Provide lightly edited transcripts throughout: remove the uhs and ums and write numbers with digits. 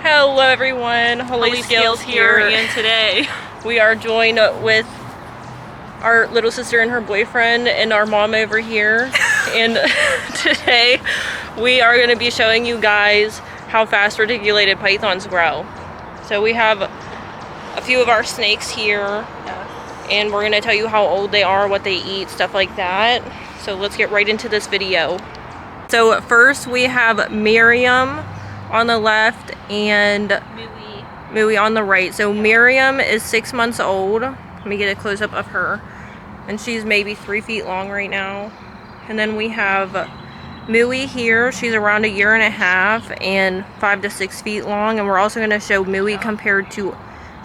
Hello everyone, Holy Scales here, and today we are joined with our little sister and her boyfriend and our mom over here. And today we are going to be showing you guys how fast reticulated pythons grow. So we have a few of our snakes here, and we're going to tell you how old they are, what they eat, stuff like that. So let's get right into this video. So first we have Miriam on the left and Mooey on the right. So Miriam is 6 months old. Let me get a close-up of her. And she's maybe 3 feet long right now. And then we have Mooey here. She's around 1.5 years and 5 to 6 feet long. And we're also going to show Mooey compared to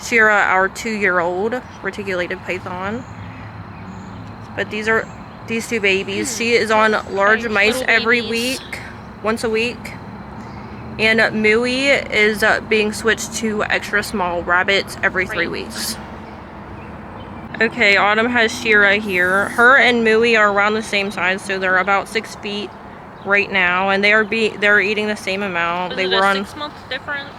Shira, our 2-year-old reticulated python. But these are these two babies. She is on large mice every week, once a week. And Mooey is being switched to extra small rabbits every 3 weeks. Okay, Autumn has Shira here. Her and Mooey are around the same size, so they're about 6 feet right now, and they're eating the same amount. They were on 6 month difference.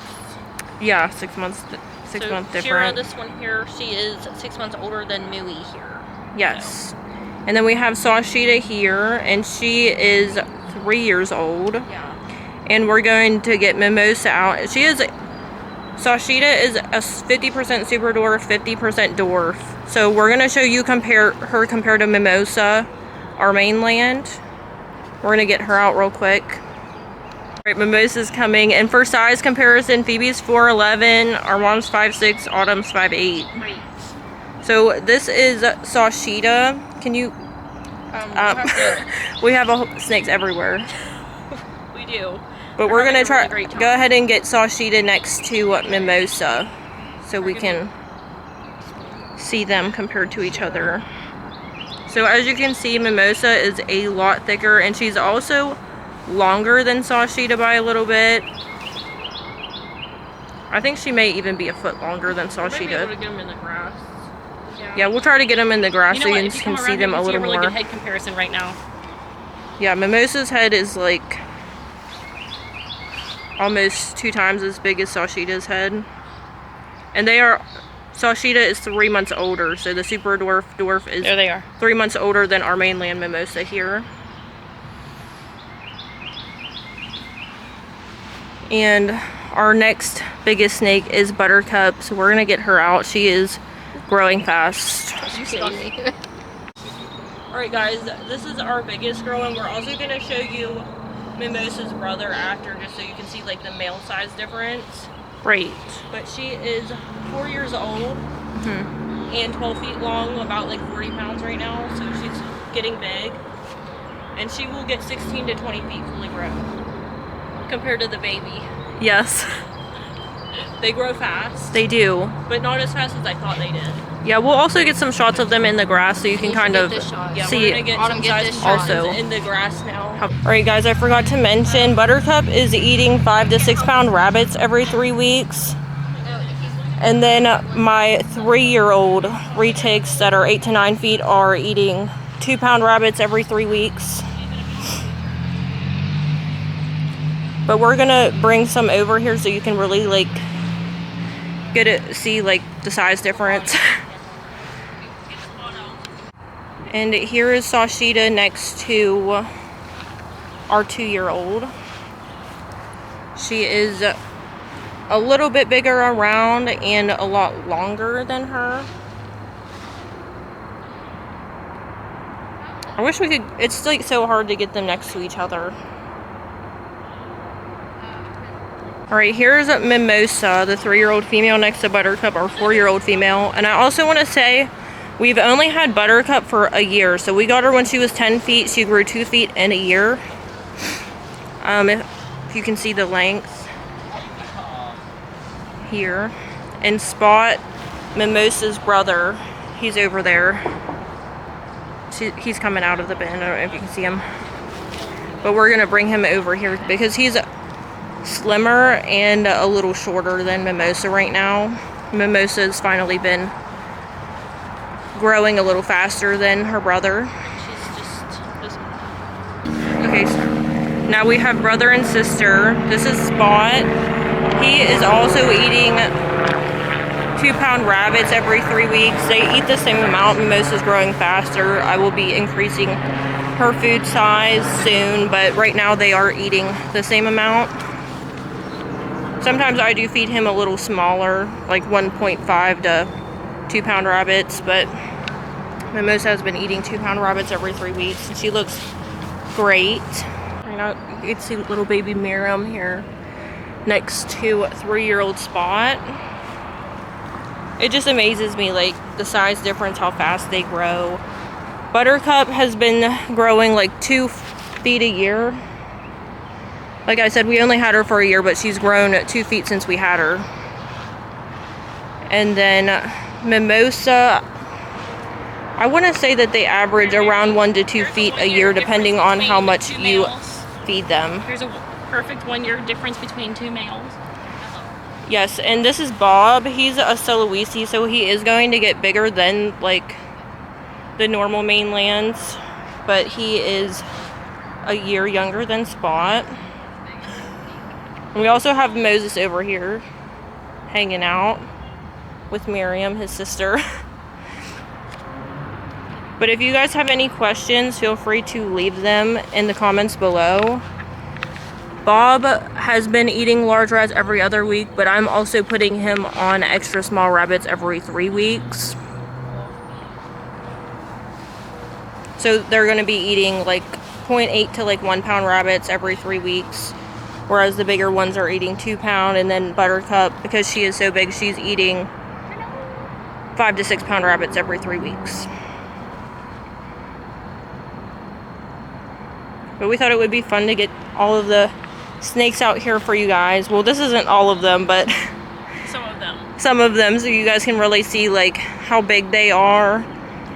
Yeah, 6 months. Six month difference. Shira, this one here, she is 6 months older than Mooey here. Yes. So. And then we have Sashita here, and she is 3 years old. Yeah. And we're going to get Mimosa out. Sashita is a 50% super dwarf, 50% dwarf. So we're going to show you her compared to Mimosa, our mainland. We're going to get her out real quick. Alright, Mimosa's coming. And for size comparison, Phoebe's 4'11", our mom's 5'6", Autumn's 5'8". Great. So this is Sashita. Can you... we have snakes everywhere. We do. But we're going to try go ahead and get Sashita next to Mimosa so we can see them compared to each other. So as you can see, Mimosa is a lot thicker, and she's also longer than Sashita by a little bit. I think she may even be a foot longer than Sashita. Maybe able to get them in the grass. Yeah, we'll try to get them in the grass so you can see them a little more. You can see a really good head comparison right now. Yeah, Mimosa's head is like almost 2 times as big as Sashita's head. And Sashita is 3 months older, so the super dwarf is there they are. 3 months older than our mainland Mimosa here. And our next biggest snake is Buttercup, so we're gonna get her out. She is growing fast. Alright guys, this is our biggest girl, and we're also gonna show you Mimosa's brother after, just so you can see like the male size difference. Right. But she is 4 years old and 12 feet long, about like 40 pounds right now, so she's getting big. And she will get 16 to 20 feet fully grown compared to the baby. Yes. They grow fast. They do. But not as fast as I thought they did. Yeah, we'll also get some shots of them in the grass so you can kind of see we're gonna get some size also in the grass now. Alright guys, I forgot to mention, Buttercup is eating 5 to 6 pound rabbits every 3 weeks. And then my 3-year-old retics that are 8 to 9 feet are eating 2 pound rabbits every 3 weeks. But we're gonna bring some over here so you can really like see like the size difference. And here is Sashita next to our 2-year-old. She is a little bit bigger around and a lot longer than her. I wish we could, it's like so hard to get them next to each other. Alright, here's Mimosa, the 3-year-old female next to Buttercup, our 4-year-old female. And I also want to say, we've only had Buttercup for a year. So we got her when she was 10 feet. She grew 2 feet in a year. If you can see the length here. And Spot, Mimosa's brother, he's over there. He's coming out of the bin. I don't know if you can see him. But we're going to bring him over here because he's slimmer and a little shorter than Mimosa right now. Mimosa's finally been growing a little faster than her brother. She's just this. Okay, so now we have brother and sister. This is Spot. He is also eating 2-pound rabbits every 3 weeks. They eat the same amount. Mimosa's growing faster. I will be increasing her food size soon, but right now they are eating the same amount. Sometimes I do feed him a little smaller, like 1.5 to 2-pound rabbits, but Mimosa has been eating 2-pound rabbits every 3 weeks, and she looks great. Right now you can see little baby Miriam here next to 3-year-old Spot. It just amazes me, like, the size difference, how fast they grow. Buttercup has been growing like 2 feet a year. Like I said, we only had her for a year, but she's grown 2 feet since we had her. And then Mimosa, I want to say that they average around 1 to 2 feet a year, depending on how much you feed them. There's a perfect 1 year difference between 2 males. Yes, and this is Bob. He's a Sulawesi, so he is going to get bigger than like the normal mainlands, but he is a year younger than Spot. And we also have Moses over here hanging out with Miriam, his sister. But if you guys have any questions, feel free to leave them in the comments below. Bob has been eating large rats every other week, but I'm also putting him on extra small rabbits every 3 weeks. So they're going to be eating like 0.8 to like 1-pound rabbits every 3 weeks, whereas the bigger ones are eating 2-pound. And then Buttercup, because she is so big, she's eating 5 to 6-pound rabbits every 3 weeks. But we thought it would be fun to get all of the snakes out here for you guys. Well, this isn't all of them, but some of them, so you guys can really see like how big they are.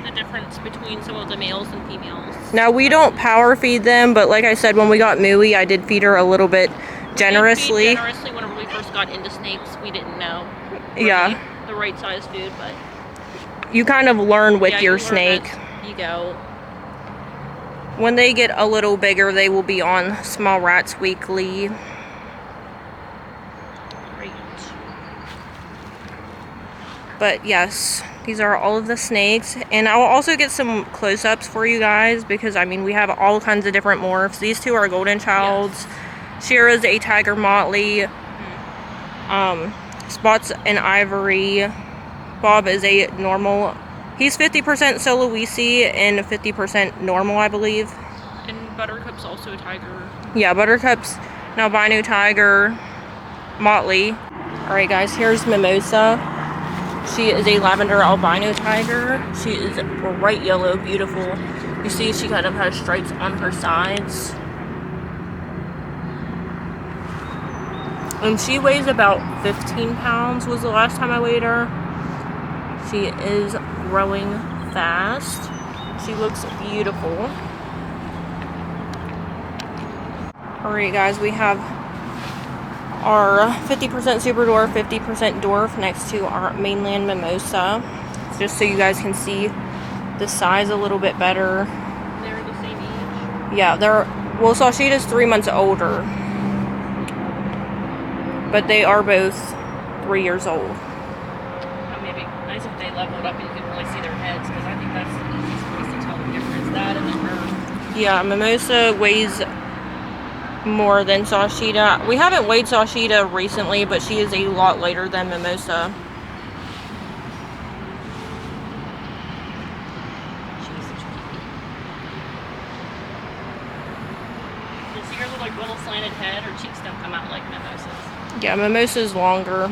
The difference between some of the males and females. Now, we don't power feed them, but like I said, when we got Mooey, I did feed her a little bit generously. Generously, whenever we first got into snakes, we didn't know Yeah, the right size food, but you kind of learn with yeah, your you learn snake. as you go. When they get a little bigger, they will be on Small Rats Weekly. Great. But yes, these are all of the snakes. And I will also get some close-ups for you guys, because I mean, we have all kinds of different morphs. These two are golden childs. Yes. Shira's a tiger motley. Spot's an ivory. Bob is a normal. He's 50% Sulawesi and 50% normal, I believe. And Buttercup's also a tiger. Yeah, Buttercup's an albino tiger, motley. Alright guys, here's Mimosa. She is a lavender albino tiger. She is bright yellow, beautiful. You see she kind of has stripes on her sides. And she weighs about 15 pounds was the last time I weighed her. She is growing fast. She looks beautiful. Alright guys, we have our 50% super dwarf, 50% dwarf next to our mainland Mimosa. Just so you guys can see the size a little bit better. They're the same age? Yeah, well, Sashita's 3 months older. But they are both 3 years old. Nice if they leveled up and you can really see their heads, because I think that's the easiest place to tell the difference. That and then her. Yeah, Mimosa weighs more than Sashita. We haven't weighed Sashita recently, but she is a lot lighter than Mimosa. She's such a cutie. You see her little slanted head? Her cheeks don't come out like Mimosa's. Yeah, Mimosa's longer.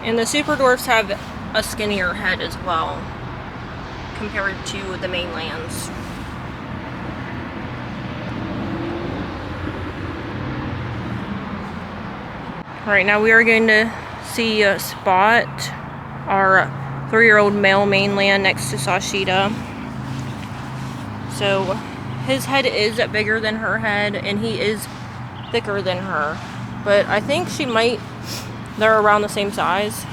And the super dwarfs have a skinnier head as well, compared to the mainlands. Alright, now we are going to see Spot, our 3-year-old male mainland next to Sashita. So his head is bigger than her head, and he is thicker than her. But I think they're around the same size.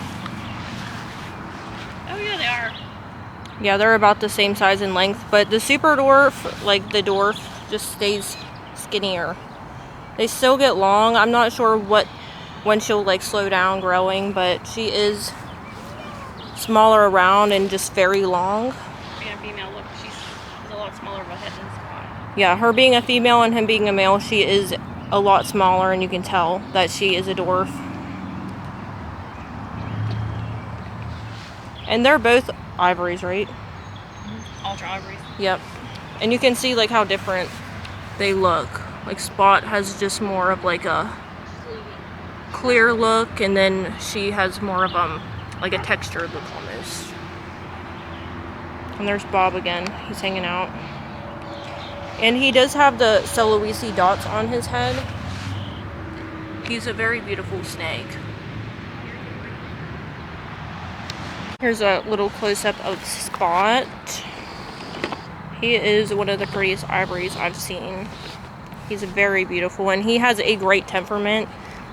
Oh yeah, they are. Yeah, they're about the same size and length, but the super dwarf, like the dwarf, just stays skinnier. They still get long. I'm not sure when she'll like slow down growing, but she is smaller around and just very long. Being a female, look, she's a lot smaller of a head than Spot. Yeah, her being a female and him being a male, she is a lot smaller, and you can tell that she is a dwarf. And they're both ivories, right? Ultra ivories. Yep. And you can see like how different they look. Like Spot has just more of like a clear look, and then she has more of like a textured look almost. And there's Bob again. He's hanging out. And he does have the Sulawesi dots on his head. He's a very beautiful snake. Here's a little close-up of Spot. He is one of the prettiest ivories I've seen. He's very beautiful, and he has a great temperament.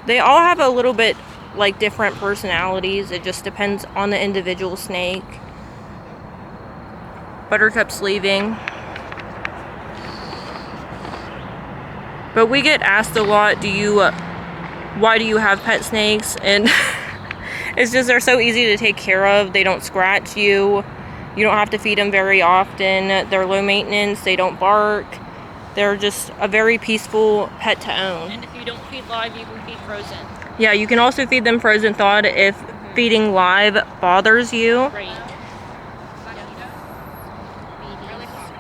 They all have a little bit like different personalities. It just depends on the individual snake. Buttercup's leaving. But we get asked a lot, why do you have pet snakes? And it's just they're so easy to take care of. They don't scratch you. You don't have to feed them very often. They're low maintenance. They don't bark. They're just a very peaceful pet to own. And if you don't feed live, you can feed frozen. Yeah, you can also feed them frozen thawed if feeding live bothers you. Right.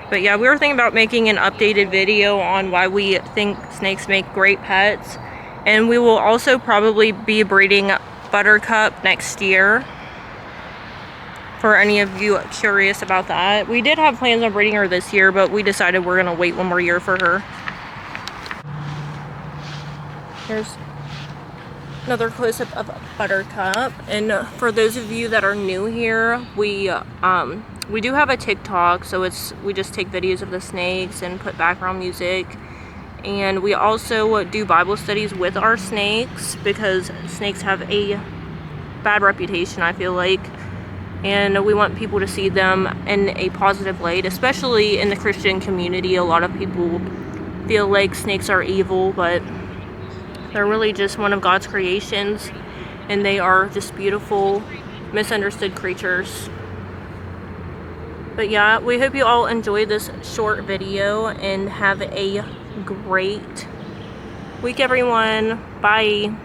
But yeah, we were thinking about making an updated video on why we think snakes make great pets. And we will also probably be breeding Buttercup next year. For any of you curious about that. We did have plans on breeding her this year, but we decided we're going to wait one more year for her. Here's another close-up of Buttercup. And for those of you that are new here, we do have a TikTok, so we just take videos of the snakes and put background music. And we also do Bible studies with our snakes, because snakes have a bad reputation, I feel like. And we want people to see them in a positive light, especially in the Christian community. A lot of people feel like snakes are evil, but they're really just one of God's creations, and they are just beautiful, misunderstood creatures. But yeah, we hope you all enjoyed this short video, and have a great week, everyone. Bye.